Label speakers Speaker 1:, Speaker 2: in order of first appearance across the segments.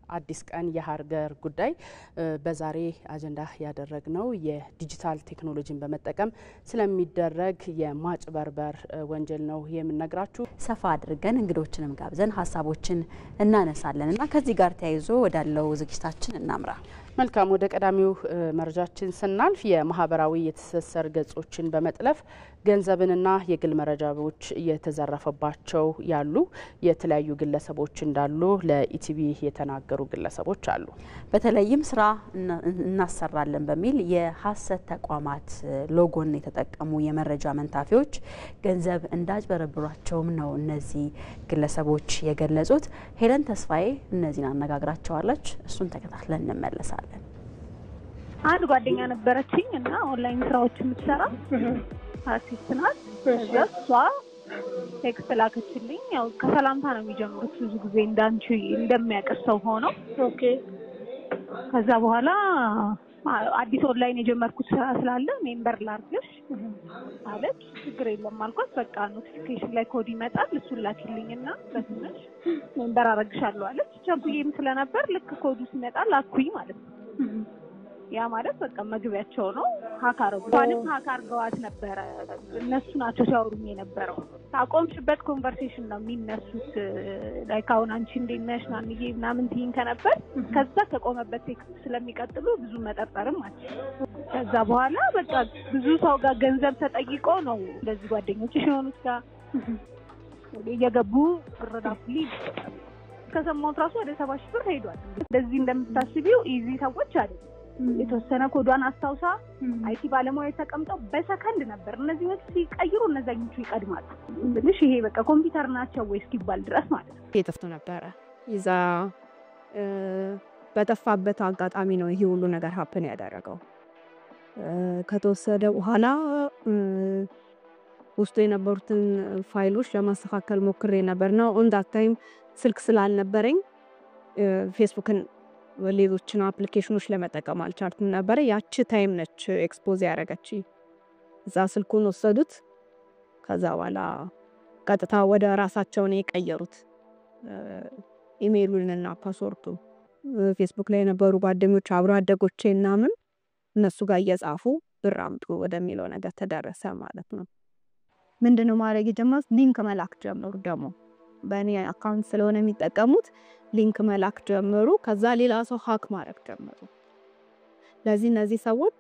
Speaker 1: አዲስ ቀን የሀገር ጉዳይ በዛሬ አጀንዳ ያደረግነው የዲጂታል ቴክኖሎጂን በመጠቀም ስለሚደረግ የማጭበርበር ወንጀል ነው የምንነግራችሁ።
Speaker 2: ሰፋ አድርገን እንግዶችንም ጋብዘን ሐሳቦችን እናነሳለንና ከዚህ ጋር ተያይዞ ወዳለው ዝግጅታችን እናምራ።
Speaker 1: መልካም ወደ ቀዳሚው መረጃችን ስናልፍ የማህበራዊ የትስስር ገጾችን በመጥለፍ ገንዘብንና የግል መረጃዎች የተዘረፈባቸው ያሉ የተለያዩ ግለሰቦች እንዳሉ ለኢቲቪ የተናገሩ ግለሰቦች አሉ።
Speaker 2: በተለይም ስራ እናሰራለን በሚል የሐሰት ተቋማት ሎጎን የተጠቀሙ የመረጃ መንታፊዎች ገንዘብ እንዳጭበረብሯቸውም ነው እነዚህ ግለሰቦች የገለጹት። ሄለን ተስፋዬ እነዚህን አነጋግራቸዋለች። እሱን ተከታትለን እንመለሳለን።
Speaker 3: አንድ ጓደኛ ነበረችኝ እና ኦንላይን ስራዎች የምትሰራ አርቲስት ናት። እሷ ቴክስት ላከችልኝ። ያው ከሰላምታ ነው የሚጀምሩት ብዙ ጊዜ እንዳንቺ እንደሚያቀርሰው ሆኖ ኦኬ። ከዛ በኋላ አዲስ ኦንላይን የጀመርኩት ስራ ስላለ ሜምበር ላርግሽ አለች። ችግር የለም አልኳት። በቃ ኖቲፊኬሽን ላይ ኮድ ይመጣል እሱን ላኪልኝና በትንሽ ሜምበር አረግሻለሁ አለች። ቸኩዬም ስለነበር ልክ ኮዱ ሲመጣ ላኩኝ ማለት ነው። ያ ማለት በቃ መግቢያቸው ነው። ሀካርጓንም ሀካርጓት ነበር። እነሱ ናቸው ሲያወሩኝ የነበረው። ታቆምሽበት ኮንቨርሴሽን ነው የሚነሱት። ላይክ አሁን አንቺ እንዴት ነሽ ናንዬ ምናምን ትይኝ ከነበር ከዛ ከቆመበት ቴክስት ስለሚቀጥሉ ብዙ መጠርጠርም አለ። ከዛ በኋላ በቃ ብዙ ሰው ጋር ገንዘብ ተጠይቆ ነው እንደዚህ ጓደኞችሽ የሆኑት ጋር እየገቡ ብረዳፍሊ ከሰማሁት ራሱ ወደ 70,000 ብር ሄዷል። እንደዚህ እንደምታስቢው ኢዚ ሰዎች አይደለም። የተወሰነ ኮዷን አስተውሳ አይቲ ባለሙያዎች ተቀምጠው በሰከንድ ነበር እነዚህ ወጥ ሲቀይሩ እነዛኞቹ ይቀድማሉ። ምንሽ ይሄ በቃ ኮምፒውተር ናቸው ወይስ ይባል ድረስ ማለት ነው።
Speaker 4: የጠፍቶ ነበር ይዛ በጠፋበት አጋጣሚ ነው ይሄ ሁሉ ነገር ሀፕን ያደረገው። ከተወሰደ በኋላ ውስጥ የነበሩትን ፋይሎች ለማስተካከል ሞክሬ ነበርና ኦን ዳት ታይም ስልክ ስላልነበረኝ ፌስቡክን ወሌሎችን አፕሊኬሽኖች ለመጠቀም አልቻልኩም ነበር። ያቺ ታይም ነች ኤክስፖዝ ያደረገች። እዛ ስልኩን ወሰዱት። ከዛ በኋላ ቀጥታ ወደ ራሳቸው ነው የቀየሩት ኢሜይሉንና ፓስወርዱ። ፌስቡክ ላይ የነበሩ ጓደኞች አብሮ አደጎቼና ምን እነሱ ጋር እየጻፉ ብር አምጡ ወደሚለው ነገር ተደረሰ ማለት ነው። ምንድነው ማድረግ የጀመሩት? ሊንክ መላክ ጀመሩ። ደግሞ በእኔ አካውንት ስለሆነ የሚጠቀሙት ሊንክ መላክ ጀመሩ። ከዛ ሌላ ሰው ሃክ ማድረግ ጀመሩ። ለዚህ እነዚህ ሰዎች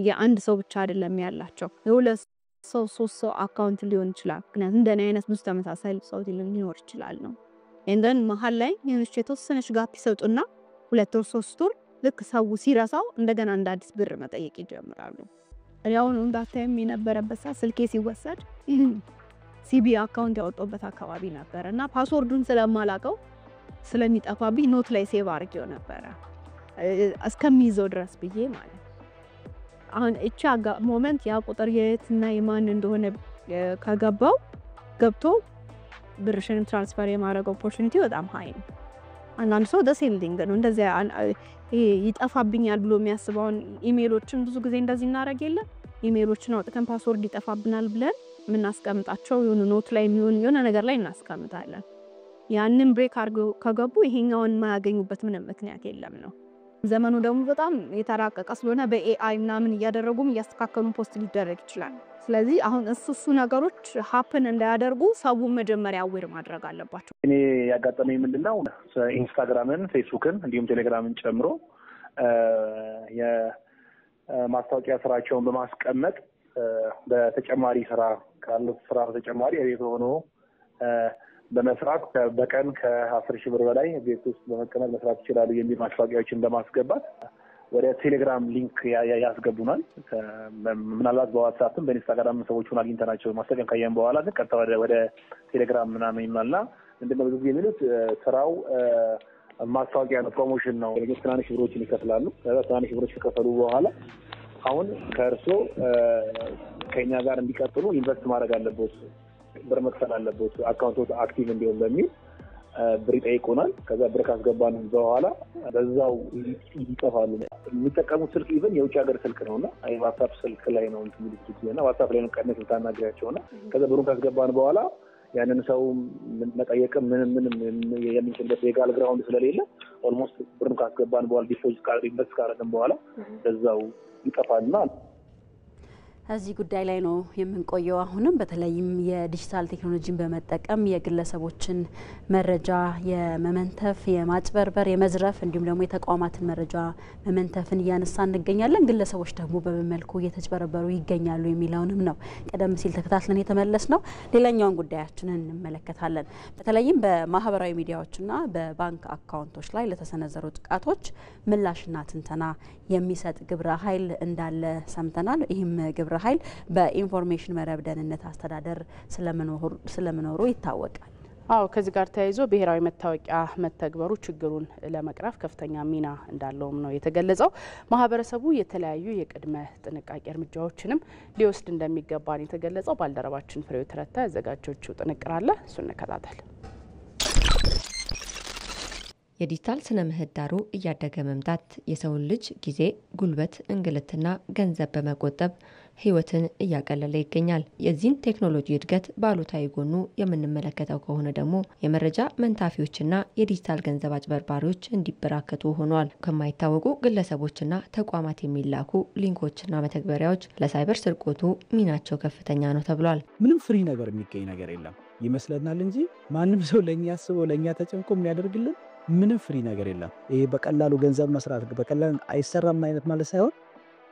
Speaker 4: የአንድ ሰው ብቻ አይደለም ያላቸው የሁለት ሰው ሶስት ሰው አካውንት ሊሆን ይችላል። ምክንያቱም እንደኔ አይነት ብዙ ተመሳሳይ ሰው ሊኖር ይችላል ነው። እንደን መሀል ላይ የተወሰነች ጋፕ ይሰጡና 2 ወር 3 ወር ልክ ሰው ሲረሳው እንደገና እንደ አዲስ ብር መጠየቅ ይጀምራሉ። አሁን እንዳታየም የነበረበት ስልኬ ሲወሰድ ሲቢ አካውንት ያወጣበት አካባቢ ነበርና ፓስወርዱን ስለማላቀው ስለሚጠፋብኝ ኖት ላይ ሴቭ አድርጌው ነበር እስከሚይዘው ድረስ ብዬ ማለት። አሁን እቺ ሞመንት ያ ቁጥር የትና የማን እንደሆነ ከገባው ገብቶ ብርሽን ትራንስፈር የማድረግ ኦፖርቹኒቲ በጣም ሃይ ነው። አንዳንድ ሰው ደሴልዲንግ ነው እንደዚህ ይጠፋብኛል ብሎ የሚያስበውን ኢሜይሎችን ብዙ ጊዜ እንደዚህ እናረግ የለ ኢሜይሎችን አውጥተን ፓስወርድ ይጠፋብናል ብለን ምናስቀምጣቸው የሆነ ኖት ላይ የሆነ ነገር ላይ እናስቀምጣለን። ያንን ብሬክ አድርገው ከገቡ ይሄኛውን ማያገኙበት ምንም ምክንያት የለም ነው። ዘመኑ ደግሞ በጣም የተራቀቀ ስለሆነ በኤአይ ምናምን እያደረጉም እያስተካከሉ ፖስት ሊደረግ ይችላል። ስለዚህ አሁን እሱ ነገሮች ሀፕን እንዳያደርጉ ሰው መጀመሪያ አዌር ማድረግ አለባቸው።
Speaker 5: እኔ ያጋጠመኝ ምንድነው ኢንስታግራምን፣ ፌስቡክን እንዲሁም ቴሌግራምን ጨምሮ የማስታወቂያ ስራቸውን በማስቀመጥ በተጨማሪ ስራ ካለው ስራ በተጨማሪ ቤት ሆኖ በመስራት በቀን ከ10,000 ብር በላይ ቤት ውስጥ በመቀመጥ መስራት ይችላሉ የሚል ማስታወቂያዎችን በማስገባት ወደ ቴሌግራም ሊንክ ያስገቡናል። ምናልባት በዋትስአፕም በኢንስታግራም ሰዎችን አግኝተናቸው ማስታወቂያ ካየን በኋላ ቀጥታ ወደ ቴሌግራም ምናምን ይመጣልና እንደነው ብዙ ጊዜ የሚሉት ስራው ማስታወቂያ ነው፣ ፕሮሞሽን ነው። ትናንሽ ብሮችን ይከፍላሉ። ትናንሽ ብሮች ከከፈሉ በኋላ አሁን ከእርሶ ከኛ ጋር እንዲቀጥሉ ኢንቨስት ማድረግ አለበት፣ ብር መክፈል አለበት፣ አካውንቱ አክቲቭ እንዲሆን በሚል ብር ይጠይቁናል። ከዛ ብር ካስገባን በኋላ በዛው ይጠፋሉ። የሚጠቀሙት ስልክ ኢቭን የውጭ ሀገር ስልክ ነውና ዋትስአፕ ስልክ ላይ ነው እንትምልክቱና ዋትስአፕ ላይ ነው ቀነስ ታናግራቸውና ከዛ ብሩን ካስገባን በኋላ ያንን ሰው መጠየቅም ምንም የምንችልበት ሌጋል ግራውንድ ስለሌለ ኦልሞስት ብሩን ካስገባን በኋላ ዲፖዚት ካደረግን በኋላ በዛው ይጠፋልና
Speaker 2: እዚህ ጉዳይ ላይ ነው የምንቆየው። አሁንም በተለይም የዲጂታል ቴክኖሎጂን በመጠቀም የግለሰቦችን መረጃ የመመንተፍ፣ የማጭበርበር፣ የመዝረፍ እንዲሁም ደግሞ የተቋማትን መረጃ መመንተፍን እያነሳ እንገኛለን። ግለሰቦች ደግሞ በመልኩ እየተጭበረበሩ ይገኛሉ የሚለውንም ነው ቀደም ሲል ተከታትለን የተመለስ ነው። ሌላኛውን ጉዳያችንን እንመለከታለን። በተለይም በማህበራዊ ሚዲያዎችና በባንክ አካውንቶች ላይ ለተሰነዘሩ ጥቃቶች ምላሽና ትንተና የሚሰጥ ግብረ ኃይል እንዳለ ሰምተናል። ይህም ግብረ ኃይል በኢንፎርሜሽን መረብ ደህንነት አስተዳደር ስለመኖሩ ይታወቃል።
Speaker 1: አዎ ከዚህ ጋር ተያይዞ ብሔራዊ መታወቂያ መተግበሩ ችግሩን ለመቅረፍ ከፍተኛ ሚና እንዳለውም ነው የተገለጸው። ማህበረሰቡ የተለያዩ የቅድመ ጥንቃቄ እርምጃዎችንም ሊወስድ እንደሚገባ ነው የተገለጸው። ባልደረባችን ፍሬው ተረታ ያዘጋጀችው ጥንቅር አለ፣ እሱን እንከታተል።
Speaker 6: የዲጂታል ስነ ምህዳሩ እያደገ መምጣት የሰውን ልጅ ጊዜ፣ ጉልበት፣ እንግልትና ገንዘብ በመቆጠብ ህይወትን እያቀለለ ይገኛል። የዚህን ቴክኖሎጂ እድገት ባሉታዊ ጎኑ የምንመለከተው ከሆነ ደግሞ የመረጃ መንታፊዎችና የዲጂታል ገንዘብ አጭበርባሪዎች እንዲበራከቱ ሆኗል። ከማይታወቁ ግለሰቦችና ተቋማት የሚላኩ ሊንኮችና መተግበሪያዎች ለሳይበር ስርቆቱ ሚናቸው ከፍተኛ ነው ተብሏል።
Speaker 7: ምንም ፍሪ ነገር የሚገኝ ነገር የለም ይመስለናል እንጂ ማንም ሰው ለኛ አስበው ለኛ ተጨንቆ የሚያደርግልን ምንም ፍሪ ነገር የለም። ይሄ በቀላሉ ገንዘብ መስራት በቀላሉ አይሰራም አይነት ማለት ሳይሆን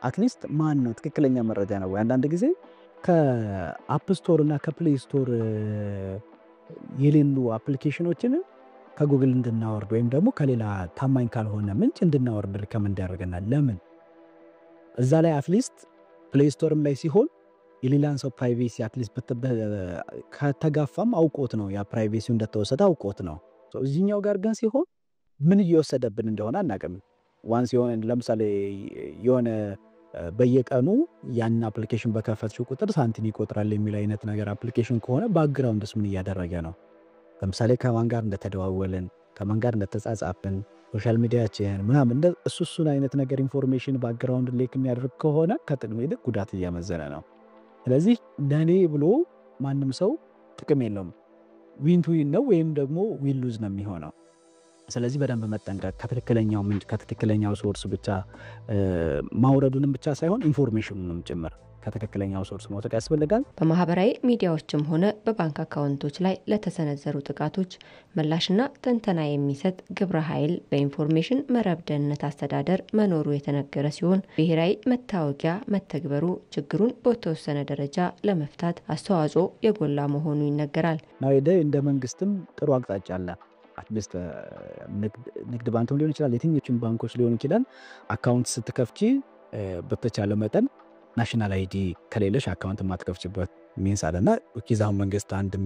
Speaker 7: አትሊስት ማን ነው ትክክለኛ መረጃ ነው። አንዳንድ ጊዜ ከአፕ ስቶር እና ከፕሌይ ስቶር የሌሉ አፕሊኬሽኖችን ከጉግል እንድናወርድ ወይም ደግሞ ከሌላ ታማኝ ካልሆነ ምንጭ እንድናወርድ ሪከመንድ ያደርገናል። ለምን እዛ ላይ አትሊስት ፕሌይ ስቶርም ላይ ሲሆን የሌላን ሰው ፕራይቬሲ አትሊስት ከተጋፋም አውቆት ነው ያ ፕራይቬሲው እንደተወሰደ አውቆት ነው። እዚህኛው ጋር ግን ሲሆን ምን እየወሰደብን እንደሆነ አናውቅም። ዋንስ የሆነ ለምሳሌ የሆነ በየቀኑ ያን አፕሊኬሽን በከፈትሽው ቁጥር ሳንቲም ይቆጥራል የሚል አይነት ነገር አፕሊኬሽን ከሆነ ባክግራውንድስ ምን እያደረገ ነው? ለምሳሌ ከማን ጋር እንደተደዋወልን፣ ከማን ጋር እንደተጻጻፍን፣ ሶሻል ሚዲያችን ምናምን እንደ እሱን አይነት ነገር ኢንፎርሜሽን ባክግራውንድ ሌክ የሚያደርግ ከሆነ ከጥቅም ይልቅ ጉዳት እያመዘነ ነው። ስለዚህ ለኔ ብሎ ማንም ሰው ጥቅም የለውም። ዊን ቱ ዊን ነው ወይም ደግሞ ዊን ሉዝ ነው የሚሆነው። ስለዚህ በደንብ መጠንቀቅ ከትክክለኛው ምንጭ ከትክክለኛው ሶርስ ብቻ ማውረዱንም ብቻ ሳይሆን ኢንፎርሜሽኑንም ጭምር ከትክክለኛው ሶርስ መውሰድ ያስፈልጋል።
Speaker 6: በማህበራዊ ሚዲያዎችም ሆነ በባንክ አካውንቶች ላይ ለተሰነዘሩ ጥቃቶች ምላሽና ትንተና የሚሰጥ ግብረ ኃይል በኢንፎርሜሽን መረብ ደህንነት አስተዳደር መኖሩ የተነገረ ሲሆን ብሔራዊ መታወቂያ መተግበሩ ችግሩን በተወሰነ ደረጃ ለመፍታት አስተዋጽኦ የጎላ መሆኑ ይነገራል።
Speaker 7: እንደ መንግስትም ጥሩ አቅጣጫ አለ። አትሊስት ንግድ ባንክም ሊሆን ይችላል፣ የትኞቹም ባንኮች ሊሆን ይችላል። አካውንት ስትከፍቺ በተቻለ መጠን ናሽናል አይዲ ከሌለሽ አካውንት ማትከፍችበት ሚንስ አለና ኪዛው መንግስት አንድም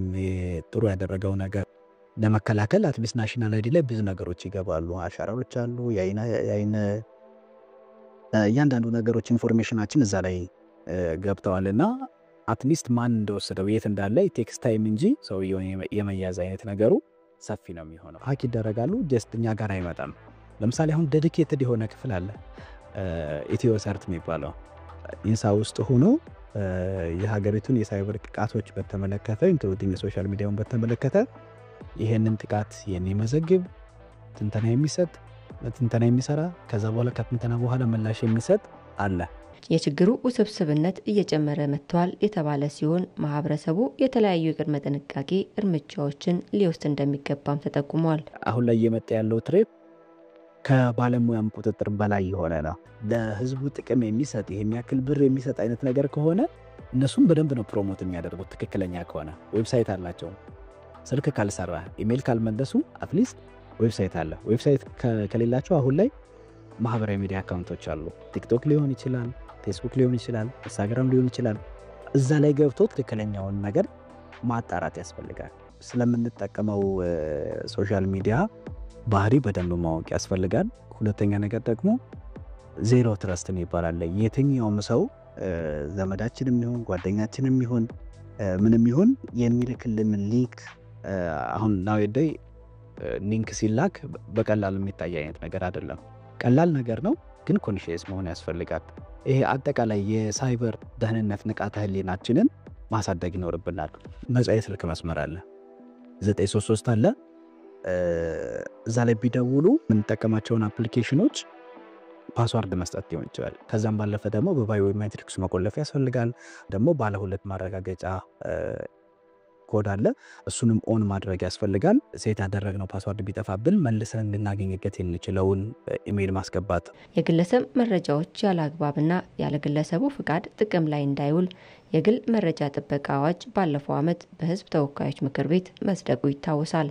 Speaker 7: ጥሩ ያደረገው ነገር ለመከላከል አትሊስት ናሽናል አይዲ ላይ ብዙ ነገሮች ይገባሉ። አሻራዎች አሉ፣ የአይን እያንዳንዱ ነገሮች ኢንፎርሜሽናችን እዛ ላይ ገብተዋልና አትሊስት ማን እንደወሰደው የት እንዳለ ቴክስት ታይም እንጂ ሰው የመያዝ አይነት ነገሩ ሰፊ ነው የሚሆነው። ሀክ ይደረጋሉ፣ ጀስት እኛ ጋር አይመጣም። ለምሳሌ አሁን ዴዲኬትድ የሆነ ክፍል አለ ኢትዮ ሰርት የሚባለው ኢንሳ ውስጥ ሆኖ የሀገሪቱን የሳይበር ጥቃቶች በተመለከተ ኢንክሉዲንግ ሶሻል ሚዲያውን በተመለከተ ይሄንን ጥቃት የሚመዘግብ ትንተና የሚሰራ ከዛ በኋላ ከትንተና በኋላ ምላሽ የሚሰጥ አለ።
Speaker 6: የችግሩ ውስብስብነት እየጨመረ መጥቷል የተባለ ሲሆን ማህበረሰቡ የተለያዩ የቅድመ ጥንቃቄ እርምጃዎችን ሊወስድ እንደሚገባም ተጠቁሟል።
Speaker 7: አሁን ላይ እየመጣ ያለው ትሬፕ ከባለሙያም ቁጥጥር በላይ የሆነ ነው። ለህዝቡ ጥቅም የሚሰጥ የሚያክል ብር የሚሰጥ አይነት ነገር ከሆነ እነሱም በደንብ ነው ፕሮሞት የሚያደርጉት። ትክክለኛ ከሆነ ዌብሳይት አላቸው። ስልክ ካልሰራ ኢሜል ካልመለሱ አትሊስት ዌብሳይት አለ። ዌብሳይት ከሌላቸው አሁን ላይ ማህበራዊ ሚዲያ አካውንቶች አሉ። ቲክቶክ ሊሆን ይችላል፣ ፌስቡክ ሊሆን ይችላል፣ ኢንስታግራም ሊሆን ይችላል። እዛ ላይ ገብቶ ትክክለኛውን ነገር ማጣራት ያስፈልጋል። ስለምንጠቀመው ሶሻል ሚዲያ ባህሪ በደንብ ማወቅ ያስፈልጋል። ሁለተኛ ነገር ደግሞ ዜሮ ትረስት ይባላል። የትኛውም ሰው ዘመዳችንም ይሁን ጓደኛችንም ይሁን ምንም ይሁን የሚልክልን ሊንክ አሁን ናውዴይ ሊንክ ሲላክ በቀላሉ የሚታይ አይነት ነገር አይደለም። ቀላል ነገር ነው፣ ግን ኮንሺየስ መሆን ያስፈልጋል። ይሄ አጠቃላይ የሳይበር ደህንነት ንቃተ ህሊናችንን ማሳደግ ይኖርብናል። ነፃ የስልክ መስመር አለ 933 አለ። እዛ ላይ ቢደውሉ የምንጠቀማቸውን አፕሊኬሽኖች ፓስዋርድ መስጠት ሊሆን ይችላል። ከዛም ባለፈ ደግሞ በባዮሜትሪክስ መቆለፍ ያስፈልጋል። ደግሞ ባለ 2 ማረጋገጫ ኮድ አለ። እሱንም ኦን ማድረግ ያስፈልጋል። ሴት ያደረግነው ፓስዋርድ ቢጠፋብን መልሰን እንድናገኝበት የምንችለውን ኢሜይል ማስገባት።
Speaker 6: የግለሰብ መረጃዎች ያለ አግባብና ያለ ግለሰቡ ፍቃድ ጥቅም ላይ እንዳይውል የግል መረጃ ጥበቃ አዋጅ ባለፈው ዓመት በሕዝብ ተወካዮች ምክር ቤት መጽደቁ ይታወሳል።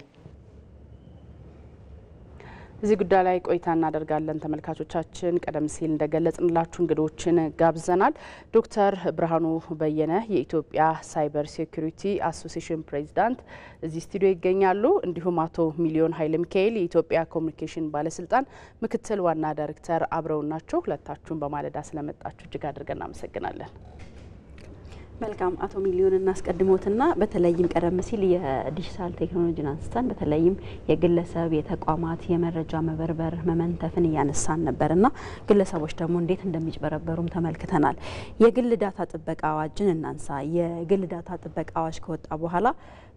Speaker 1: እዚህ ጉዳይ ላይ ቆይታ እናደርጋለን። ተመልካቾቻችን ቀደም ሲል እንደገለጽንላችሁ እንግዶችን ጋብዘናል። ዶክተር ብርሃኑ በየነ የኢትዮጵያ ሳይበር ሴኩሪቲ አሶሲዬሽን ፕሬዚዳንት እዚህ ስቱዲዮ ይገኛሉ። እንዲሁም አቶ ሚሊዮን ኃይለ ሚካኤል የኢትዮጵያ ኮሚኒኬሽን ባለስልጣን ምክትል ዋና ዳይሬክተር አብረው ናቸው። ሁለታችሁን በማለዳ ስለመጣችሁ እጅግ አድርገን እናመሰግናለን።
Speaker 2: መልካም አቶ ሚሊዮን እናስቀድሞትና በተለይም ቀደም ሲል የዲጂታል ቴክኖሎጂን አንስተን በተለይም የግለሰብ የተቋማት የመረጃ መበርበር መመንተፍን እያነሳን ነበርና ግለሰቦች ደግሞ እንዴት እንደሚጭበረበሩም ተመልክተናል። የግል ዳታ ጥበቃ አዋጅን እናንሳ። የግል ዳታ ጥበቃ አዋጅ ከወጣ በኋላ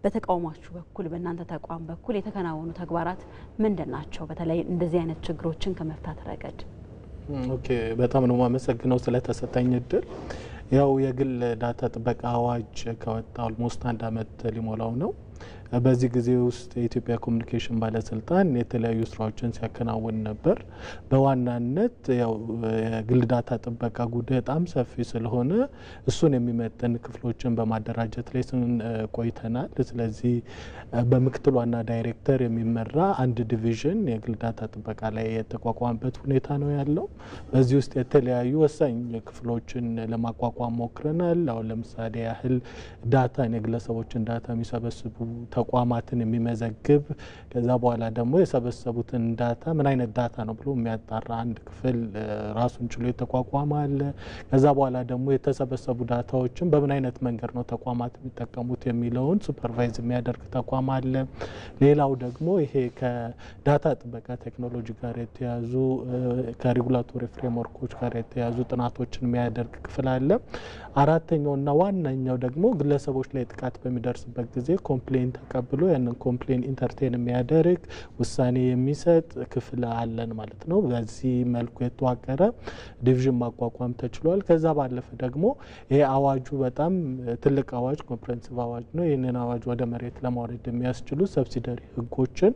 Speaker 2: በተቋማችሁ በኩል በእናንተ ተቋም በኩል የተከናወኑ ተግባራት ምንድን ናቸው? በተለይ እንደዚህ አይነት ችግሮችን ከመፍታት ረገድ።
Speaker 8: ኦኬ፣ በጣም ነው የማመሰግነው ስለተሰጠኝ እድል። ያው የግል ዳታ ጥበቃ አዋጅ ከወጣ ኦልሞስት 1 ዓመት ሊሞላው ነው። በዚህ ጊዜ ውስጥ የኢትዮጵያ ኮሚኒኬሽን ባለስልጣን የተለያዩ ስራዎችን ሲያከናውን ነበር። በዋናነት ያው የግል ዳታ ጥበቃ ጉዳይ በጣም ሰፊ ስለሆነ እሱን የሚመጥን ክፍሎችን በማደራጀት ላይ ቆይተናል። ስለዚህ በምክትል ዋና ዳይሬክተር የሚመራ አንድ ዲቪዥን የግል ዳታ ጥበቃ ላይ የተቋቋመበት ሁኔታ ነው ያለው። በዚህ ውስጥ የተለያዩ ወሳኝ ክፍሎችን ለማቋቋም ሞክረናል። አሁን ለምሳሌ ያህል ዳታን የግለሰቦችን ዳታ የሚሰበስቡ ተቋማትን የሚመዘግብ ከዛ በኋላ ደግሞ የሰበሰቡትን ዳታ ምን አይነት ዳታ ነው ብሎ የሚያጣራ አንድ ክፍል ራሱን ችሎ የተቋቋመ አለ። ከዛ በኋላ ደግሞ የተሰበሰቡ ዳታዎችን በምን አይነት መንገድ ነው ተቋማት የሚጠቀሙት የሚለውን ሱፐርቫይዝ የሚያደርግ ተቋም አለ። ሌላው ደግሞ ይሄ ከዳታ ጥበቃ ቴክኖሎጂ ጋር የተያዙ ከሬጉላቶሪ ፍሬምወርኮች ጋር የተያዙ ጥናቶችን የሚያደርግ ክፍል አለ። አራተኛውና ዋናኛው ደግሞ ግለሰቦች ላይ ጥቃት በሚደርስበት ጊዜ ኮምፕሌን ተቀብሎ ያንን ኮምፕሌን ኢንተርቴን የሚያደርግ ውሳኔ የሚሰጥ ክፍል አለን ማለት ነው። በዚህ መልኩ የተዋቀረ ዲቪዥን ማቋቋም ተችሏል። ከዛ ባለፈ ደግሞ ይሄ አዋጁ በጣም ትልቅ አዋጅ ኮምፕሬሄንሲቭ አዋጅ ነው። ይህንን አዋጅ ወደ መሬት ለማውረድ የሚያስችሉ ሰብሲደሪ ህጎችን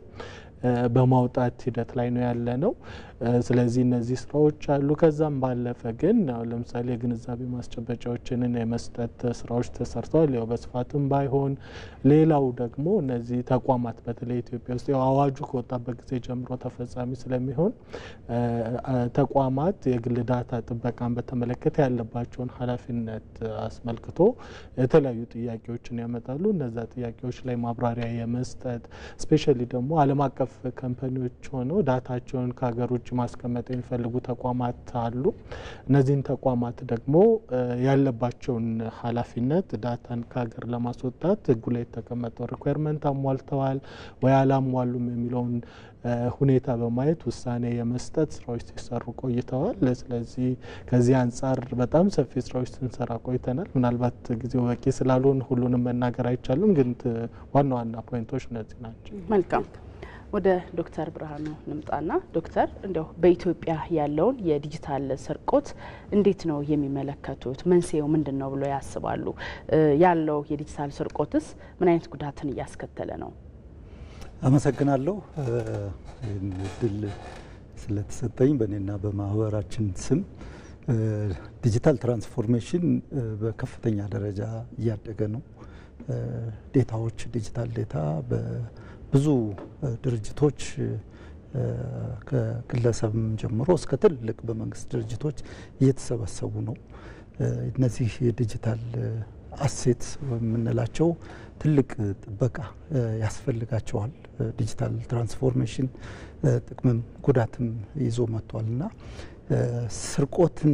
Speaker 8: በማውጣት ሂደት ላይ ነው ያለ ነው። ስለዚህ እነዚህ ስራዎች አሉ። ከዛም ባለፈ ግን ለምሳሌ ግንዛቤ ማስጨበጫዎችን የመስጠት ስራዎች ተሰርተዋል። ያው በስፋትም ባይሆን ሌላው ደግሞ እነዚህ ተቋማት በተለይ ኢትዮጵያ ውስጥ ያው አዋጁ ከወጣበት ጊዜ ጀምሮ ተፈጻሚ ስለሚሆን ተቋማት የግል ዳታ ጥበቃን በተመለከተ ያለባቸውን ኃላፊነት አስመልክቶ የተለያዩ ጥያቄዎችን ያመጣሉ። እነዛ ጥያቄዎች ላይ ማብራሪያ የመስጠት ስፔሻሊ ደግሞ ዓለም አቀፍ ካምፓኒዎች ሆነው ዳታቸውን ከሀገር ውጭ ማስቀመጥ የሚፈልጉ ተቋማት አሉ። እነዚህን ተቋማት ደግሞ ያለባቸውን ኃላፊነት ዳታን ከሀገር ለማስወጣት ህጉ ላይ የተቀመጠው ሪኳየርመንት አሟልተዋል ወይ አላሟሉም የሚለውን ሁኔታ በማየት ውሳኔ የመስጠት ስራዎች ሲሰሩ ቆይተዋል። ስለዚህ ከዚህ አንጻር በጣም ሰፊ ስራዎች ስንሰራ ቆይተናል። ምናልባት ጊዜው በቂ ስላልሆነ ሁሉንም መናገር አይቻልም፣ ግን ዋና ዋና ፖይንቶች እነዚህ ናቸው።
Speaker 1: መልካም። ወደ ዶክተር ብርሃኑ ንምጣና ዶክተር እንደው በኢትዮጵያ ያለውን የዲጂታል ስርቆት እንዴት ነው የሚመለከቱት? መንስኤው ምንድን ነው ብሎ ያስባሉ? ያለው የዲጂታል ስርቆትስ ምን አይነት ጉዳትን እያስከተለ ነው?
Speaker 9: አመሰግናለሁ እድል ስለተሰጠኝ በእኔና በማህበራችን ስም። ዲጂታል ትራንስፎርሜሽን በከፍተኛ ደረጃ እያደገ ነው። ዴታዎች ዲጂታል ዴታ ብዙ ድርጅቶች ከግለሰብም ጀምሮ እስከ ትልቅ በመንግስት ድርጅቶች እየተሰበሰቡ ነው። እነዚህ የዲጂታል አሴት የምንላቸው ትልቅ ጥበቃ ያስፈልጋቸዋል። ዲጂታል ትራንስፎርሜሽን ጥቅምም ጉዳትም ይዞ መጥቷልና ስርቆትን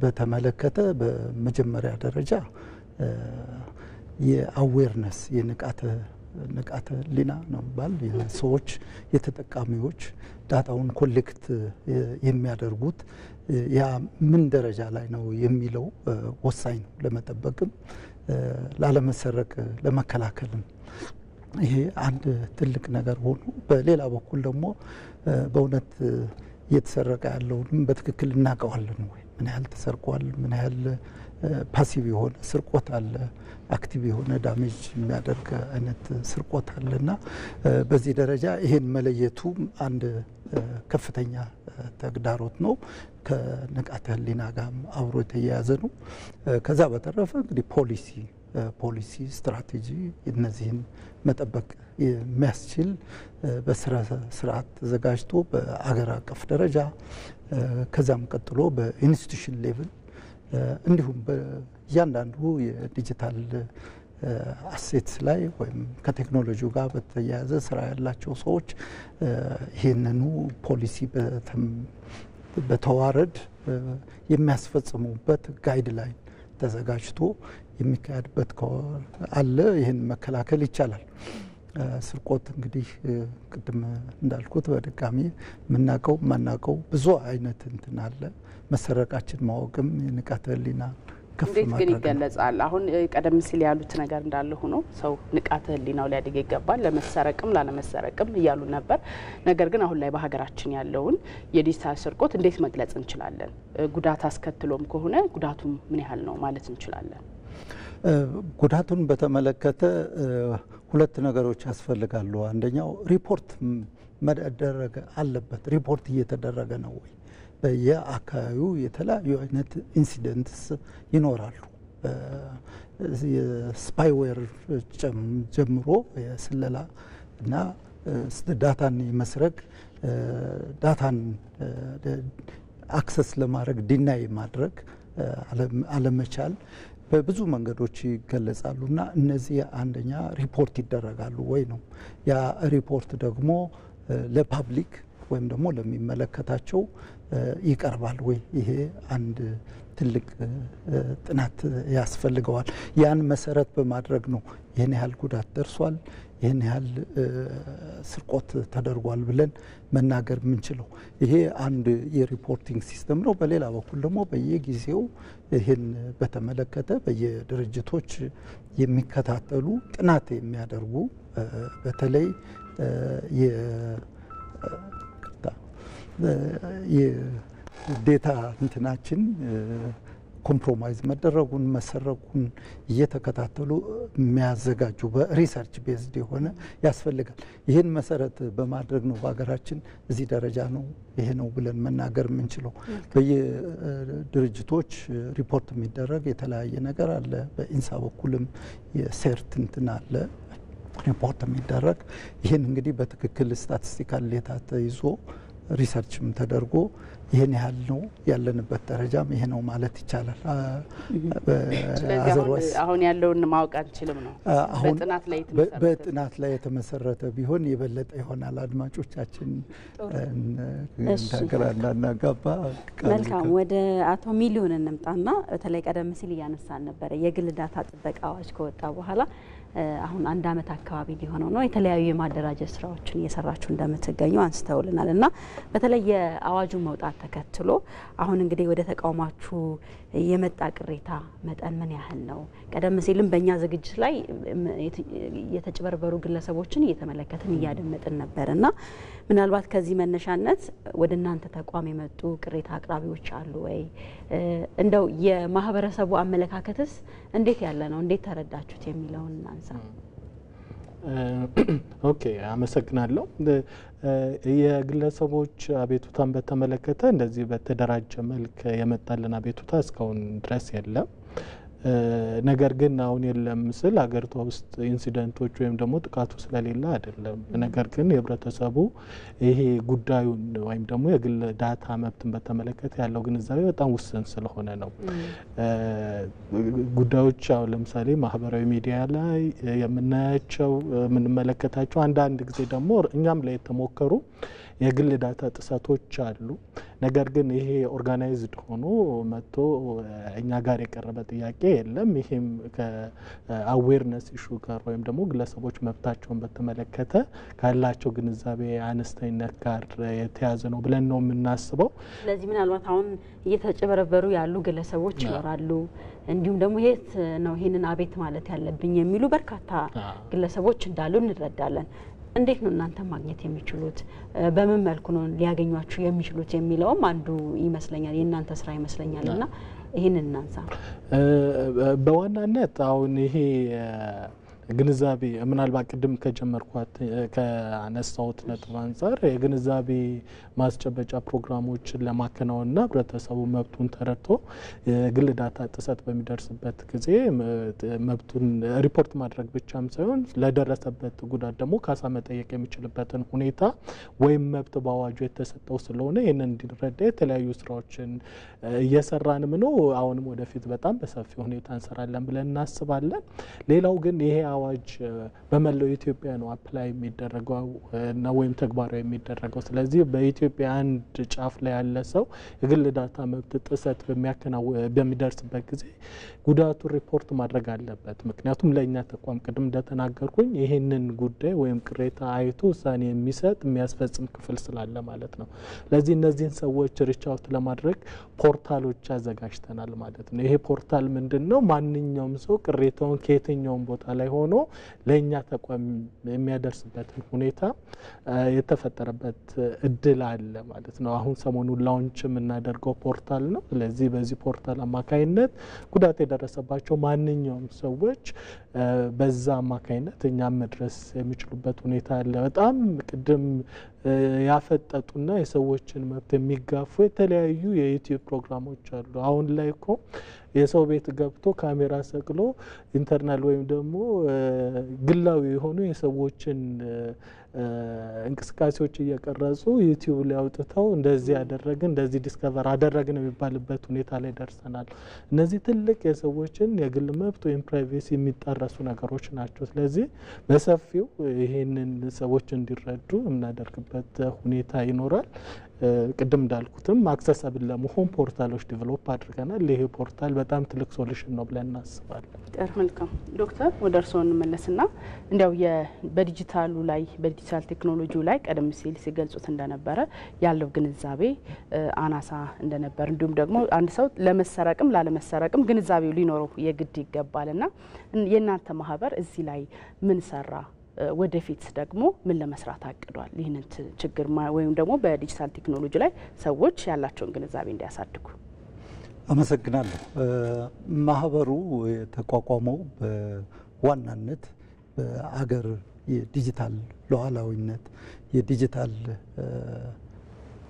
Speaker 9: በተመለከተ በመጀመሪያ ደረጃ የአዌርነስ ንቃተ ህሊና ነው ባል ሰዎች የተጠቃሚዎች ዳታውን ኮሌክት የሚያደርጉት ያ ምን ደረጃ ላይ ነው የሚለው ወሳኝ ነው። ለመጠበቅም ላለመሰረቅ ለመከላከልም ይሄ አንድ ትልቅ ነገር ሆኖ በሌላ በኩል ደግሞ በእውነት እየተሰረቀ ያለውንም በትክክል እናውቀዋለን ወይ? ምን ያህል ተሰርቋል? ምን ያህል ፓሲቭ የሆነ ስርቆት አለ? አክቲቭ የሆነ ዳሜጅ የሚያደርግ አይነት ስርቆት አለና በዚህ ደረጃ ይሄን መለየቱ አንድ ከፍተኛ ተግዳሮት ነው። ከንቃተ ህሊና ጋር አብሮ የተያያዘ ነው። ከዛ በተረፈ እንግዲህ ፖሊሲ ስትራቴጂ እነዚህን መጠበቅ የሚያስችል በስርዓት ተዘጋጅቶ በአገር አቀፍ ደረጃ ከዛም ቀጥሎ በኢንስቲትዩሽን ሌቭል እንዲሁም በእያንዳንዱ የዲጂታል አሴትስ ላይ ወይም ከቴክኖሎጂው ጋር በተያያዘ ስራ ያላቸው ሰዎች ይህንኑ ፖሊሲ በተዋረድ የሚያስፈጽሙበት ጋይድ ላይን ተዘጋጅቶ የሚካሄድበት አለ። ይህን መከላከል ይቻላል። ስርቆት እንግዲህ ቅድም እንዳልኩት በድጋሚ የምናውቀው ማናውቀው ብዙ አይነት እንትን አለ። መሰረቃችን ማወቅም የንቃተ ህሊና ከፍ
Speaker 1: እንዴት ግን
Speaker 9: ማድረግ
Speaker 1: ይገለጻል? አሁን ቀደም ሲል ያሉት ነገር እንዳለ ሆኖ ሰው ንቃተ ህሊናው ሊያድግ ይገባል ለመሰረቅም ላለመሰረቅም እያሉ ነበር። ነገር ግን አሁን ላይ በሀገራችን ያለውን የዲጂታል ስርቆት እንዴት መግለጽ እንችላለን? ጉዳት አስከትሎም ከሆነ ጉዳቱ ምን ያህል ነው ማለት እንችላለን?
Speaker 9: ጉዳቱን በተመለከተ ሁለት ነገሮች ያስፈልጋሉ። አንደኛው ሪፖርት መደረግ አለበት። ሪፖርት እየተደረገ ነው ወይ? በየአካባቢው የተለያዩ አይነት ኢንሲደንትስ ይኖራሉ። የስፓይዌር ጀምሮ የስለላ እና ዳታን የመስረቅ ዳታን አክሰስ ለማድረግ ዲናይ ማድረግ አለመቻል በብዙ መንገዶች ይገለጻሉና እነዚህ አንደኛ ሪፖርት ይደረጋሉ ወይ ነው። ያ ሪፖርት ደግሞ ለፓብሊክ ወይም ደግሞ ለሚመለከታቸው ይቀርባል ወይ? ይሄ አንድ ትልቅ ጥናት ያስፈልገዋል። ያን መሰረት በማድረግ ነው ይህን ያህል ጉዳት ደርሷል፣ ይህን ያህል ስርቆት ተደርጓል ብለን መናገር የምንችለው። ይሄ አንድ የሪፖርቲንግ ሲስተም ነው። በሌላ በኩል ደግሞ በየጊዜው ይህን በተመለከተ በየድርጅቶች የሚከታተሉ ጥናት የሚያደርጉ በተለይ የዴታ እንትናችን ኮምፕሮማይዝ መደረጉን መሰረቁን እየተከታተሉ የሚያዘጋጁ በሪሰርች ቤዝድ የሆነ ያስፈልጋል። ይህን መሰረት በማድረግ ነው በሀገራችን እዚህ ደረጃ ነው ይሄ ነው ብለን መናገር የምንችለው። በየድርጅቶች ሪፖርት የሚደረግ የተለያየ ነገር አለ። በኢንሳ በኩልም የሴርት እንትን አለ ሪፖርት የሚደረግ። ይህን እንግዲህ በትክክል ስታቲስቲካል ዴታ ተይዞ ሪሰርችም ተደርጎ ይህን ያህል ነው ያለንበት ደረጃም ይሄ ነው ማለት ይቻላል።
Speaker 1: ስለዚህ አሁን ያለውን ማወቅ አንችልም ነው።
Speaker 9: በጥናት ላይ የተመሰረተ ቢሆን የበለጠ ይሆናል። አድማጮቻችን እንዳናጋባ።
Speaker 2: መልካም፣ ወደ አቶ ሚሊዮን እንምጣና በተለይ ቀደም ሲል እያነሳን ነበረ የግል ዳታ ጥበቃ አዋጅ ከወጣ በኋላ አሁን አንድ አመት አካባቢ ሊሆነው ነው። የተለያዩ የማደራጀት ስራዎችን እየሰራችሁ እንደምትገኙ አንስተውልናል እና በተለይ የአዋጁ መውጣት ተከትሎ አሁን እንግዲህ ወደ ተቃውማችሁ የመጣ ቅሬታ መጠን ምን ያህል ነው? ቀደም ሲልም በእኛ ዝግጅት ላይ የተጭበረበሩ ግለሰቦችን እየተመለከትን እያደመጥን ነበር እና ምናልባት ከዚህ መነሻነት ወደ እናንተ ተቋም የመጡ ቅሬታ አቅራቢዎች አሉ ወይ? እንደው የማህበረሰቡ አመለካከትስ እንዴት ያለ ነው? እንዴት ተረዳችሁት የሚለውን እናንሳ።
Speaker 8: ኦኬ፣ አመሰግናለሁ። የግለሰቦች አቤቱታን በተመለከተ እንደዚህ በተደራጀ መልክ የመጣልን አቤቱታ እስካሁን ድረስ የለም። ነገር ግን አሁን የለም ስል ሀገሪቷ ውስጥ ኢንሲደንቶች ወይም ደግሞ ጥቃቱ ስለሌለ አይደለም። ነገር ግን የህብረተሰቡ ይሄ ጉዳዩን ወይም ደግሞ የግል ዳታ መብትን በተመለከተ ያለው ግንዛቤ በጣም ውስን ስለሆነ ነው። ጉዳዮች አሁን ለምሳሌ ማህበራዊ ሚዲያ ላይ የምናያቸው የምንመለከታቸው፣ አንዳንድ ጊዜ ደግሞ እኛም ላይ የተሞከሩ የግል ዳታ ጥሰቶች አሉ። ነገር ግን ይሄ ኦርጋናይዝድ ሆኖ መጥቶ እኛ ጋር የቀረበ ጥያቄ የለም። ይሄም ከአዌርነስ ኢሹ ጋር ወይም ደግሞ ግለሰቦች መብታቸውን በተመለከተ ካላቸው ግንዛቤ አነስተኝነት ጋር የተያዘ ነው ብለን ነው የምናስበው።
Speaker 2: ስለዚህ ምናልባት አሁን እየተጨበረበሩ ያሉ ግለሰቦች ይኖራሉ፣ እንዲሁም ደግሞ የት ነው ይሄንን አቤት ማለት ያለብኝ የሚሉ በርካታ ግለሰቦች እንዳሉ እንረዳለን። እንዴት ነው እናንተ ማግኘት የሚችሉት? በምን መልኩ ነው ሊያገኟችሁ የሚችሉት የሚለውም አንዱ ይመስለኛል የእናንተ ስራ ይመስለኛልና ይሄንን እናንሳ።
Speaker 8: በዋናነት አሁን ይሄ ግንዛቤ ምናልባት ቅድም ከጀመርኳት ከአነሳሁት ነጥብ አንጻር የግንዛቤ ማስጨበጫ ፕሮግራሞችን ለማከናወንና ህብረተሰቡ መብቱን ተረድቶ የግል ዳታ ጥሰት በሚደርስበት ጊዜ መብቱን ሪፖርት ማድረግ ብቻም ሳይሆን ለደረሰበት ጉዳት ደግሞ ካሳ መጠየቅ የሚችልበትን ሁኔታ ወይም መብት በአዋጁ የተሰጠው ስለሆነ ይህንን እንዲረዳ የተለያዩ ስራዎችን እየሰራንም ነው። አሁንም ወደፊት በጣም በሰፊ ሁኔታ እንሰራለን ብለን እናስባለን። ሌላው ግን ይሄ አዋጅ በመላው ኢትዮጵያ ነው አፕላይ የሚደረገው እና ወይም ተግባራዊ የሚደረገው። ስለዚህ በኢትዮጵያ አንድ ጫፍ ላይ ያለ ሰው የግል ዳታ መብት ጥሰት በሚደርስበት ጊዜ ጉዳቱ ሪፖርት ማድረግ አለበት። ምክንያቱም ለእኛ ተቋም ቅድም እንደተናገርኩኝ ይህንን ጉዳይ ወይም ቅሬታ አይቶ ውሳኔ የሚሰጥ የሚያስፈጽም ክፍል ስላለ ማለት ነው። ስለዚህ እነዚህን ሰዎች ሪች አውት ለማድረግ ፖርታሎች አዘጋጅተናል ማለት ነው። ይሄ ፖርታል ምንድን ነው? ማንኛውም ሰው ቅሬታውን ከየትኛውም ቦታ ላይ ሆኖ ለእኛ ተቋም የሚያደርስበትን ሁኔታ የተፈጠረበት እድል አለ ማለት ነው። አሁን ሰሞኑን ላውንች የምናደርገው ፖርታል ነው። ስለዚህ በዚህ ፖርታል አማካይነት ጉዳት የደረሰባቸው ማንኛውም ሰዎች በዛ አማካይነት እኛም መድረስ የሚችሉበት ሁኔታ አለ። በጣም ቅድም ያፈጠጡና የሰዎችን መብት የሚጋፉ የተለያዩ የዩቲዩብ ፕሮግራሞች አሉ። አሁን ላይ እኮ የሰው ቤት ገብቶ ካሜራ ሰቅሎ ኢንተርናል ወይም ደግሞ ግላዊ የሆኑ የሰዎችን እንቅስቃሴዎች እየቀረጹ ዩቲዩብ ላይ አውጥተው እንደዚህ ያደረግን እንደዚህ ዲስከቨር አደረግን የሚባልበት ሁኔታ ላይ ደርሰናል። እነዚህ ትልቅ የሰዎችን የግል መብት ወይም ፕራይቬሲ የሚጣረሱ ነገሮች ናቸው። ስለዚህ በሰፊው ይሄንን ሰዎች እንዲረዱ የምናደርግበት ሁኔታ ይኖራል። ቅድም እንዳልኩትም አክሰሰብል ለመሆን ፖርታሎች ዲቨሎፕ አድርገናል። ይሄ ፖርታል በጣም ትልቅ ሶሉሽን ነው ብለን እናስባለን።
Speaker 1: መልካም ዶክተር ወደ እርስዎ እንመለስና እንዲያው በዲጂታሉ ላይ በዲጂታል ቴክኖሎጂው ላይ ቀደም ሲል ሲገልጹት እንደነበረ ያለው ግንዛቤ አናሳ እንደነበር እንዲሁም ደግሞ አንድ ሰው ለመሰረቅም ላለመሰረቅም ግንዛቤው ሊኖረው የግድ ይገባልና የእናንተ ማህበር እዚህ ላይ ምን ሰራ? ወደፊት ደግሞ ምን ለመስራት አቅዷል? ይህንን ችግር ወይም ደግሞ በዲጂታል ቴክኖሎጂ ላይ ሰዎች ያላቸውን ግንዛቤ እንዲያሳድጉ።
Speaker 9: አመሰግናለሁ። ማህበሩ የተቋቋመው በዋናነት በአገር የዲጂታል ሉዓላዊነት የዲጂታል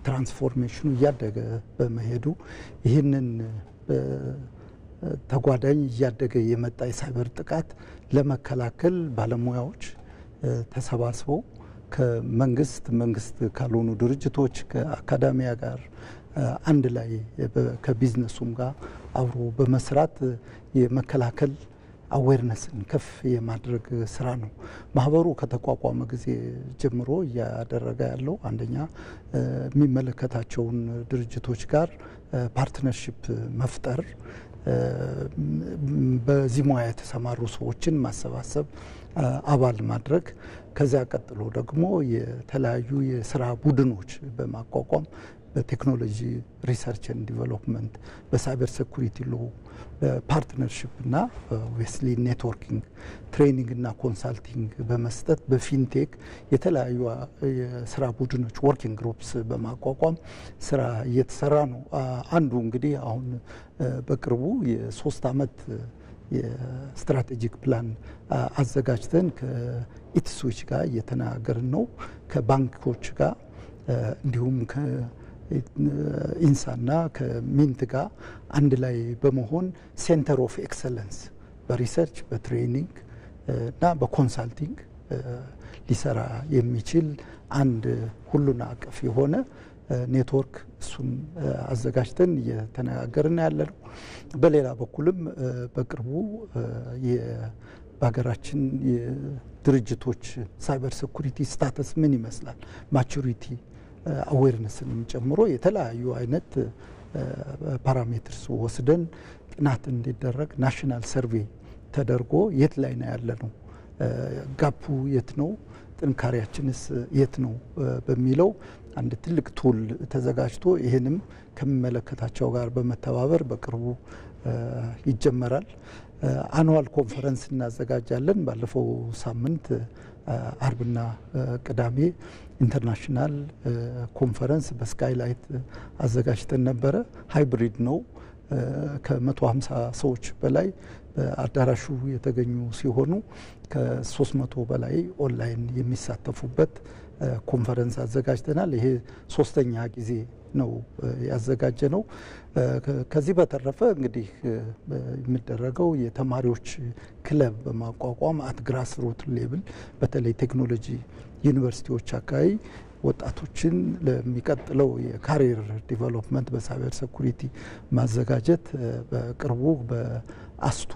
Speaker 9: ትራንስፎርሜሽኑ እያደገ በመሄዱ ይህንን ተጓዳኝ እያደገ የመጣ የሳይበር ጥቃት ለመከላከል ባለሙያዎች ተሰባስበው ከመንግስት ካልሆኑ ድርጅቶች ከአካዳሚያ ጋር አንድ ላይ ከቢዝነሱም ጋር አብሮ በመስራት የመከላከል አዌርነስን ከፍ የማድረግ ስራ ነው። ማህበሩ ከተቋቋመ ጊዜ ጀምሮ እያደረገ ያለው አንደኛ የሚመለከታቸውን ድርጅቶች ጋር ፓርትነርሺፕ መፍጠር፣ በዚህ ሙያ የተሰማሩ ሰዎችን ማሰባሰብ፣ አባል ማድረግ፣ ከዚያ ቀጥሎ ደግሞ የተለያዩ የስራ ቡድኖች በማቋቋም በቴክኖሎጂ ሪሰርች ኤንድ ዲቨሎፕመንት፣ በሳይበር ሴኩሪቲ ሎ፣ በፓርትነርሽፕ እና ኦብቪየስሊ ኔትወርኪንግ ትሬኒንግ እና ኮንሳልቲንግ በመስጠት በፊንቴክ የተለያዩ የስራ ቡድኖች ወርኪንግ ግሩፕስ በማቋቋም ስራ እየተሰራ ነው። አንዱ እንግዲህ አሁን በቅርቡ የ3 ዓመት የስትራቴጂክ ፕላን አዘጋጅተን ከኢትስዊች ጋር እየተናገርን ነው። ከባንኮች ጋር እንዲሁም ኢንሳና ከሚንት ጋር አንድ ላይ በመሆን ሴንተር ኦፍ ኤክሰለንስ በሪሰርች በትሬኒንግ እና በኮንሳልቲንግ ሊሰራ የሚችል አንድ ሁሉን አቀፍ የሆነ ኔትወርክ እሱን አዘጋጅተን እየተነጋገርን ያለ ነው። በሌላ በኩልም በቅርቡ በሀገራችን የድርጅቶች ሳይበር ሴኩሪቲ ስታተስ ምን ይመስላል፣ ማቹሪቲ አዌርነስንም ጨምሮ የተለያዩ አይነት ፓራሜትርስ ወስደን ጥናት እንዲደረግ ናሽናል ሰርቬይ ተደርጎ የት ላይ ነው ያለ ነው፣ ጋፑ የት ነው፣ ጥንካሬያችንስ የት ነው በሚለው አንድ ትልቅ ቱል ተዘጋጅቶ ይህንም ከሚመለከታቸው ጋር በመተባበር በቅርቡ ይጀመራል። አኑዋል ኮንፈረንስ እናዘጋጃለን። ባለፈው ሳምንት አርብና ቅዳሜ ኢንተርናሽናል ኮንፈረንስ በስካይላይት አዘጋጅተን ነበረ። ሃይብሪድ ነው። ከ150 ሰዎች በላይ በአዳራሹ የተገኙ ሲሆኑ ከ300 በላይ ኦንላይን የሚሳተፉበት ኮንፈረንስ አዘጋጅተናል። ይሄ 3ኛ ጊዜ ነው ያዘጋጀ ነው። ከዚህ በተረፈ እንግዲህ የሚደረገው የተማሪዎች ክለብ በማቋቋም አት ግራስ ሩት ሌብል በተለይ ቴክኖሎጂ ዩኒቨርሲቲዎች አካባቢ ወጣቶችን ለሚቀጥለው የካሪየር ዲቨሎፕመንት በሳይበር ሴኩሪቲ ማዘጋጀት በቅርቡ በአስቱ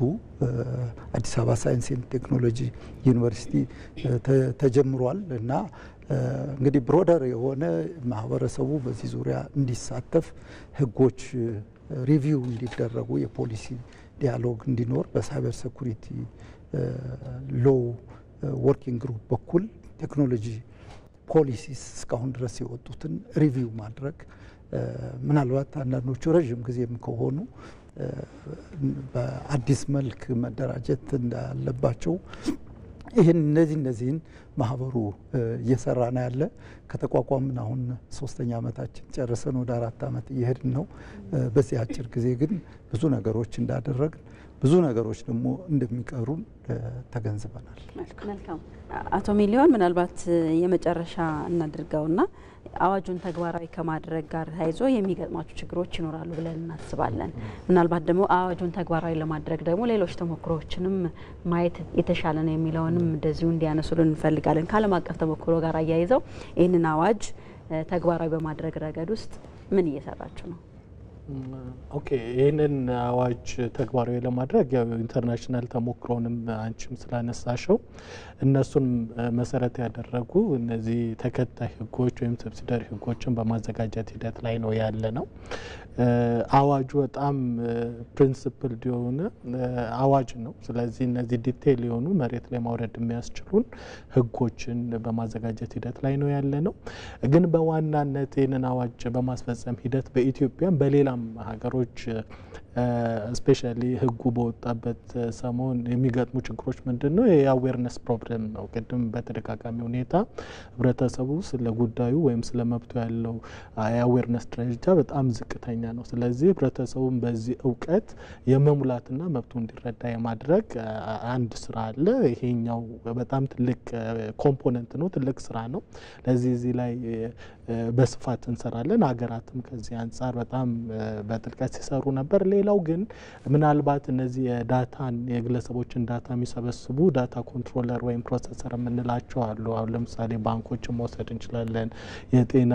Speaker 9: አዲስ አበባ ሳይንስ ኤንድ ቴክኖሎጂ ዩኒቨርሲቲ ተጀምሯል እና እንግዲህ ብሮደር የሆነ ማህበረሰቡ በዚህ ዙሪያ እንዲሳተፍ ህጎች ሪቪው እንዲደረጉ የፖሊሲ ዲያሎግ እንዲኖር በሳይበር ሴኩሪቲ ሎው ወርኪንግ ግሩፕ በኩል ቴክኖሎጂ ፖሊሲስ እስካሁን ድረስ የወጡትን ሪቪው ማድረግ ምናልባት አንዳንዶቹ ረዥም ጊዜም ከሆኑ በአዲስ መልክ መደራጀት እንዳለባቸው ይህን እነዚህን ማህበሩ እየሰራ ነው ያለ። ከተቋቋምን አሁን 3ኛ ዓመታችን ጨርሰን ወደ 4 ዓመት እየሄድን ነው። በዚህ አጭር ጊዜ ግን ብዙ ነገሮች እንዳደረግን ብዙ ነገሮች ደግሞ እንደሚቀሩን ተገንዝበናል።
Speaker 2: መልካም አቶ ሚሊዮን ምናልባት የመጨረሻ እናድርገውና አዋጁን ተግባራዊ ከማድረግ ጋር ተያይዞ የሚገጥማቸው ችግሮች ይኖራሉ ብለን እናስባለን። ምናልባት ደግሞ አዋጁን ተግባራዊ ለማድረግ ደግሞ ሌሎች ተሞክሮዎችንም ማየት የተሻለ ነው የሚለውንም እንደዚሁ እንዲያነሱልን እንፈልጋለን። ከዓለም አቀፍ ተሞክሮ ጋር አያይዘው ይህንን አዋጅ ተግባራዊ በማድረግ ረገድ ውስጥ ምን እየሰራችሁ ነው?
Speaker 8: ኦኬ ይህንን አዋጅ ተግባራዊ ለማድረግ ያው ኢንተርናሽናል ተሞክሮንም አንቺም ስላነሳሽው እነሱን መሰረት ያደረጉ እነዚህ ተከታይ ህጎች ወይም ሰብሲዳሪ ህጎችን በማዘጋጀት ሂደት ላይ ነው ያለ ነው። አዋጁ በጣም ፕሪንሲፕል የሆነ አዋጅ ነው። ስለዚህ እነዚህ ዲቴይል የሆኑ መሬት ላይ ማውረድ የሚያስችሉን ህጎችን በማዘጋጀት ሂደት ላይ ነው ያለ ነው። ግን በዋናነት ይህንን አዋጅ በማስፈጸም ሂደት በኢትዮጵያም በሌላም ሀገሮች ስፔሻሊ ህጉ በወጣበት ሰሞን የሚገጥሙ ችግሮች ምንድነው? የአዌርነስ ፕሮብሌም ነው። ቅድም በተደጋጋሚ ሁኔታ ህብረተሰቡ ስለ ጉዳዩ ወይም ስለ መብቱ ያለው የአዌርነስ ደረጃ በጣም ዝቅተኛ ነው። ስለዚህ ህብረተሰቡን በዚህ እውቀት የመሙላትና መብቱ እንዲረዳ የማድረግ አንድ ስራ አለ። ይሄኛው በጣም ትልቅ ኮምፖነንት ነው፣ ትልቅ ስራ ነው። ለዚህ እዚህ ላይ በስፋት እንሰራለን። ሀገራትም ከዚህ አንጻር በጣም በጥልቀት ሲሰሩ ነበር። ሌላው ግን ምናልባት እነዚህ የዳታን የግለሰቦችን ዳታ የሚሰበስቡ ዳታ ኮንትሮለር ወይም ፕሮሰሰር የምንላቸው አሉ። አሁን ለምሳሌ ባንኮችን መውሰድ እንችላለን፣ የጤና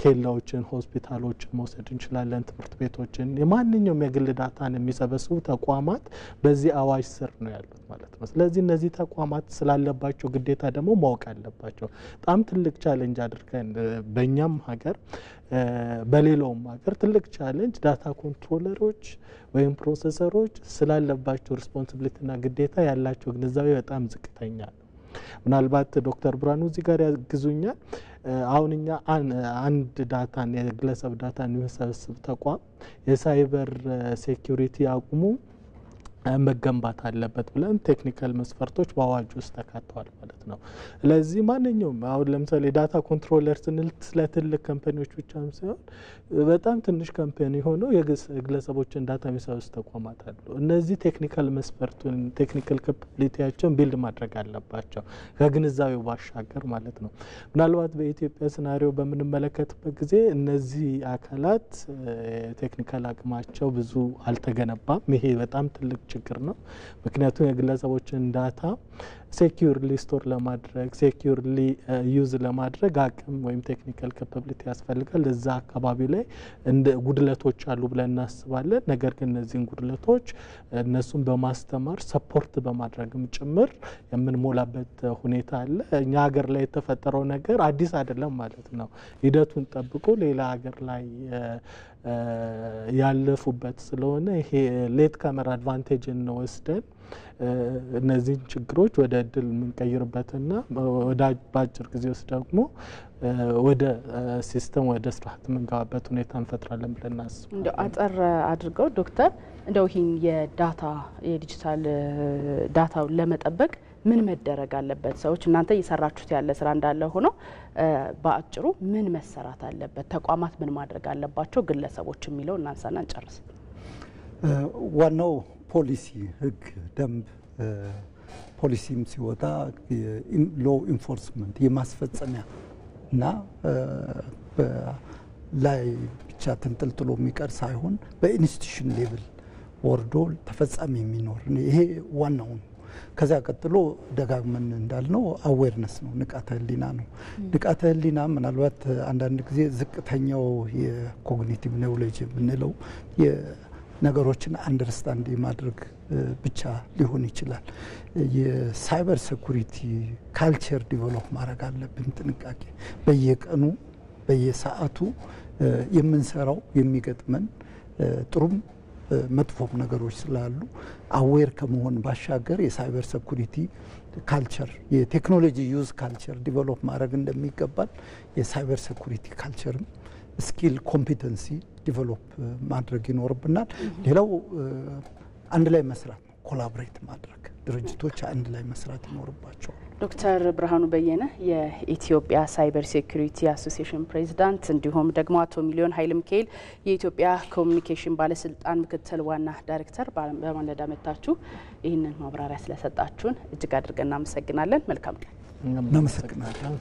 Speaker 8: ኬላዎችን፣ ሆስፒታሎችን መውሰድ እንችላለን፣ ትምህርት ቤቶችን፣ የማንኛውም የግል ዳታን የሚሰበስቡ ተቋማት በዚህ አዋጅ ስር ነው ያሉት ማለት ነው። ስለዚህ እነዚህ ተቋማት ስላለባቸው ግዴታ ደግሞ ማወቅ አለባቸው። በጣም ትልቅ ቻሌንጅ አድርገን በእኛም ሀገር በሌላውም ሀገር ትልቅ ቻሌንጅ ዳታ ኮንትሮለሮች ወይም ፕሮሰሰሮች ስላለባቸው ሪስፖንሲቢሊቲና ግዴታ ያላቸው ግንዛቤ በጣም ዝቅተኛ ነው። ምናልባት ዶክተር ብርሃኑ እዚህ ጋር ያግዙኛል። አሁን እኛ አንድ ዳታን የግለሰብ ዳታን የሚሰበስብ ተቋም የሳይበር ሴኩሪቲ አቅሙ መገንባት አለበት ብለን ቴክኒካል መስፈርቶች በአዋጅ ውስጥ ተካተዋል ማለት ነው። ስለዚህ ማንኛውም አሁን ለምሳሌ ዳታ ኮንትሮለር ስንል ስለ ትልቅ ካምፓኒዎች ብቻ ሳይሆን በጣም ትንሽ ካምፓኒ ሆነው የግለሰቦችን ዳታ የሚሰበስቡ ተቋማት አሉ። እነዚህ ቴክኒካል መስፈርቱን ቴክኒካል ካፓቢሊቲያቸውን ቢልድ ማድረግ አለባቸው ከግንዛቤው ባሻገር ማለት ነው። ምናልባት በኢትዮጵያ ሲናሪዮ በምንመለከትበት ጊዜ እነዚህ አካላት ቴክኒካል አቅማቸው ብዙ አልተገነባም። ይሄ በጣም ትልቅ ችግር ነው። ምክንያቱም የግለሰቦችን ዳታ ሴኪዩርሊ ስቶር ለማድረግ ሴኪዩርሊ ዩዝ ለማድረግ አቅም ወይም ቴክኒካል ካፓቢሊቲ ያስፈልጋል። እዛ አካባቢ ላይ እንደ ጉድለቶች አሉ ብለን እናስባለን። ነገር ግን እነዚህን ጉድለቶች እነሱን በማስተማር ሰፖርት በማድረግም ጭምር የምንሞላበት ሁኔታ አለ። እኛ ሀገር ላይ የተፈጠረው ነገር አዲስ አይደለም ማለት ነው። ሂደቱን ጠብቆ ሌላ ሀገር ላይ ያለፉበት ስለሆነ ይሄ ሌት ካመር አድቫንቴጅን ወስደን እነዚህን ችግሮች ወደ እድል የምንቀይርበትና ወደ በአጭር ጊዜ ውስጥ ደግሞ ወደ ሲስተም ወደ ስርዓት የምንገባበት ሁኔታ እንፈጥራለን ብለን እናስባለን።
Speaker 1: እንደው አጠር አድርገው ዶክተር እንደው ይህን የዲጂታል ዳታውን ለመጠበቅ ምን መደረግ አለበት? ሰዎች እናንተ እየሰራችሁት ያለ ስራ እንዳለ ሆኖ በአጭሩ ምን መሰራት አለበት? ተቋማት ምን ማድረግ አለባቸው? ግለሰቦች የሚለው እናንሳና እንጨርስ።
Speaker 9: ዋናው ፖሊሲ፣ ህግ፣ ደንብ ፖሊሲም ሲወጣ ሎ ኢንፎርስመንት የማስፈጸሚያ እና ላይ ብቻ ተንጠልጥሎ የሚቀር ሳይሆን በኢንስቲትዩሽን ሌቭል ወርዶ ተፈጻሚ የሚኖር ይሄ ዋናው ነው። ከዛ ቀጥሎ ደጋግመን እንዳልነው አዌርነስ ነው፣ ንቃተ ህሊና ነው። ንቃተ ህሊና ምናልባት አንዳንድ ጊዜ ዝቅተኛው የኮግኒቲቭ ኔውሌጅ የምንለው ነገሮችን አንደርስታንድ የማድረግ ብቻ ሊሆን ይችላል። የሳይበር ሴኩሪቲ ካልቸር ዲቨሎፕ ማድረግ አለብን። ጥንቃቄ በየቀኑ በየሰዓቱ የምንሰራው የሚገጥመን ጥሩም መጥፎም ነገሮች ስላሉ አዌር ከመሆን ባሻገር የሳይበር ሴኩሪቲ ካልቸር የቴክኖሎጂ ዩዝ ካልቸር ዲቨሎፕ ማድረግ እንደሚገባል የሳይበር ሴኩሪቲ ካልቸርም ስኪል ኮምፒተንሲ ዲቨሎፕ ማድረግ ይኖርብናል። ሌላው አንድ ላይ መስራት ነው፣ ኮላቦሬት ማድረግ ድርጅቶች አንድ ላይ መስራት ይኖርባቸዋል።
Speaker 1: ዶክተር ብርሃኑ በየነ የኢትዮጵያ ሳይበር ሴኩሪቲ አሶሲዬሽን ፕሬዚዳንት፣ እንዲሁም ደግሞ አቶ ሚሊዮን ኃይለ ሚካኤል የኢትዮጵያ ኮሚኒኬሽን ባለስልጣን ምክትል ዋና ዳይሬክተር በማለዳ መጥታችሁ ይህንን ማብራሪያ ስለሰጣችሁን እጅግ አድርገን እናመሰግናለን። መልካም ቀን።
Speaker 9: እናመሰግናለን።